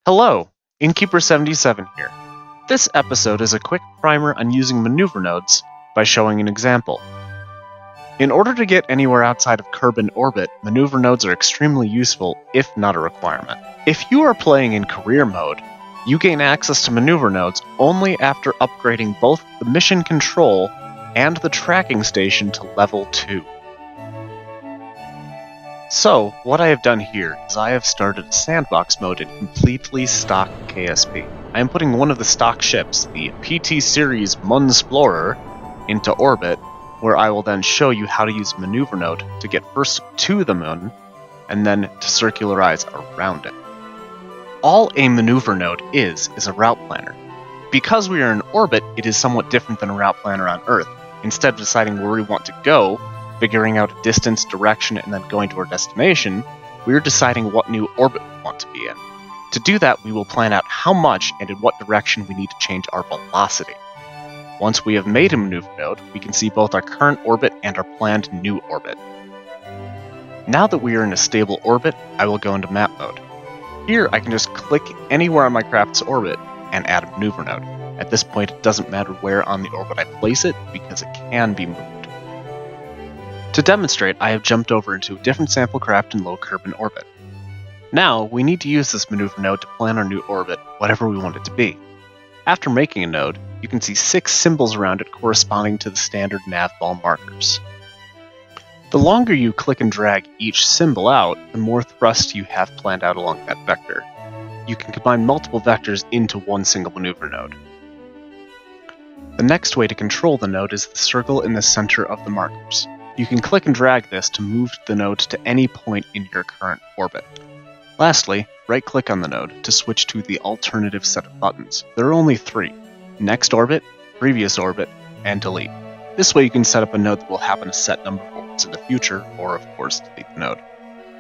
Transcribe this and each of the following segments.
Hello, Innkeeper77 here. This episode is a quick primer on using maneuver nodes by showing an example. In order to get anywhere outside of Kerbal orbit, maneuver nodes are extremely useful, if not a requirement. If you are playing in career mode, you gain access to maneuver nodes only after upgrading both the mission control and the tracking station to level 2. So, what I have done here is I have started a sandbox mode in completely stock KSP. I am putting one of the stock ships, the PT Series Munsplorer, into orbit, where I will then show you how to use a maneuver node to get first to the moon, and then to circularize around it. All a maneuver node is a route planner. Because we are in orbit, it is somewhat different than a route planner on Earth. Instead of deciding where we want to go, figuring out a distance, direction, and then going to our destination, we're deciding what new orbit we want to be in. To do that, we will plan out how much and in what direction we need to change our velocity. Once we have made a maneuver node, we can see both our current orbit and our planned new orbit. Now that we are in a stable orbit, I will go into map mode. Here, I can just click anywhere on my craft's orbit and add a maneuver node. At this point, it doesn't matter where on the orbit I place it, because it can be moved. To demonstrate, I have jumped over into a different sample craft in low Kerbal orbit. Now, we need to use this maneuver node to plan our new orbit, whatever we want it to be. After making a node, you can see 6 symbols around it corresponding to the standard navball markers. The longer you click and drag each symbol out, the more thrust you have planned out along that vector. You can combine multiple vectors into one single maneuver node. The next way to control the node is the circle in the center of the markers. You can click and drag this to move the node to any point in your current orbit. Lastly, right-click on the node to switch to the alternative set of buttons. There are only 3: Next Orbit, Previous Orbit, and Delete. This way you can set up a node that will happen a set number of orbits in the future, or of course delete the node.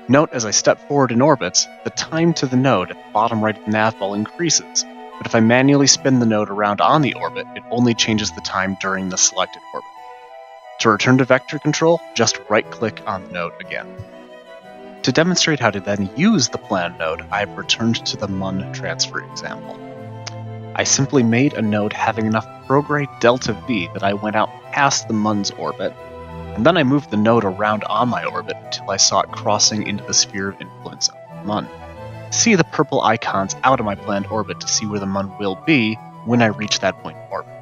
Note as I step forward in orbits, the time to the node at the bottom right of the navball increases, but if I manually spin the node around on the orbit, it only changes the time during the selected orbit. To return to vector control, just right-click on the node again. To demonstrate how to then use the planned node, I've returned to the Mun transfer example. I simply made a node having enough prograde delta V that I went out past the Mun's orbit, and then I moved the node around on my orbit until I saw it crossing into the sphere of influence of the Mun. See the purple icons out of my planned orbit to see where the Mun will be when I reach that point in orbit.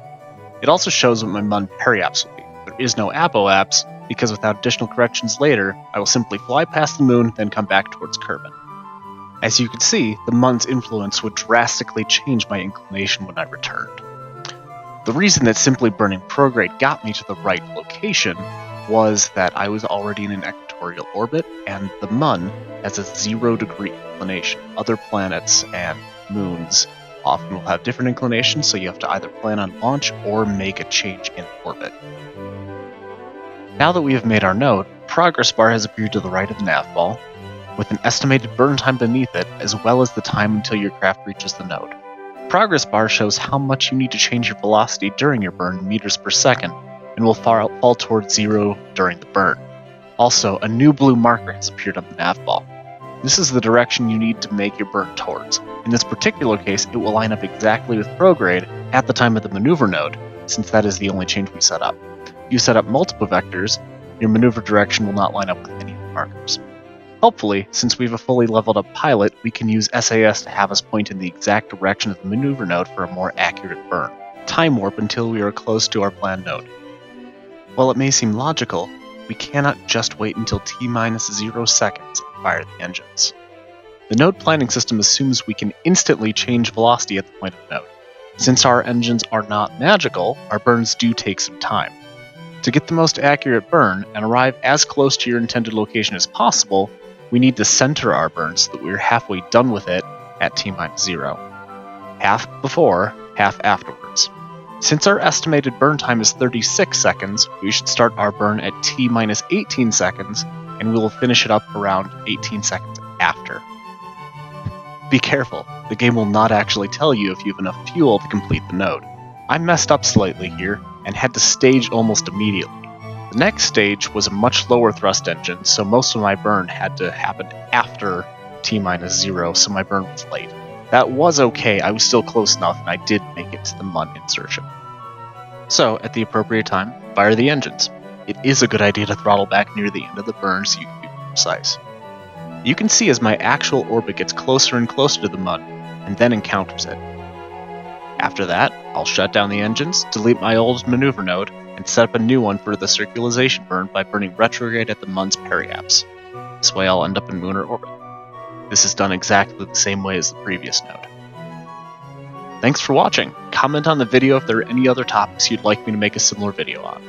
It also shows what my Mun periaps will be. There is no apoapse, because without additional corrections later, I will simply fly past the moon, then come back towards Kerbal. As you can see, the Mun's influence would drastically change my inclination when I returned. The reason that simply burning prograde got me to the right location was that I was already in an equatorial orbit, and the Mun has a 0-degree inclination. Other planets and moons often will have different inclinations, so you have to either plan on launch or make a change in orbit. Now that we have made our node, a progress bar has appeared to the right of the navball, with an estimated burn time beneath it, as well as the time until your craft reaches the node. The progress bar shows how much you need to change your velocity during your burn in meters per second, and will fall towards 0 during the burn. Also, a new blue marker has appeared on the navball. This is the direction you need to make your burn towards. In this particular case, it will line up exactly with prograde at the time of the maneuver node, since that is the only change we set up. If you set up multiple vectors, your maneuver direction will not line up with any of the markers. Hopefully, since we have a fully leveled up pilot, we can use SAS to have us point in the exact direction of the maneuver node for a more accurate burn. Time warp until we are close to our planned node. While it may seem logical, we cannot just wait until T-0 seconds and fire the engines. The node planning system assumes we can instantly change velocity at the point of the node. Since our engines are not magical, our burns do take some time. To get the most accurate burn and arrive as close to your intended location as possible, we need to center our burn so that we are halfway done with it at T-0. Half before, half afterwards. Since our estimated burn time is 36 seconds, we should start our burn at T-18 seconds, and we will finish it up around 18 seconds after. Be careful, the game will not actually tell you if you have enough fuel to complete the node. I messed up slightly here, and had to stage almost immediately. The next stage was a much lower thrust engine, so most of my burn had to happen after T-0, so my burn was late. That was okay, I was still close enough, and I did make it to the Mun in searchable. So, at the appropriate time, fire the engines. It is a good idea to throttle back near the end of the burn so you can be more precise. You can see as my actual orbit gets closer and closer to the Mun, and then encounters it. After that, I'll shut down the engines, delete my old maneuver node, and set up a new one for the circularization burn by burning retrograde at the Mun's periapse. This way I'll end up in lunar orbit. This is done exactly the same way as the previous node. Thanks for watching. Comment on the video if there are any other topics you'd like me to make a similar video on.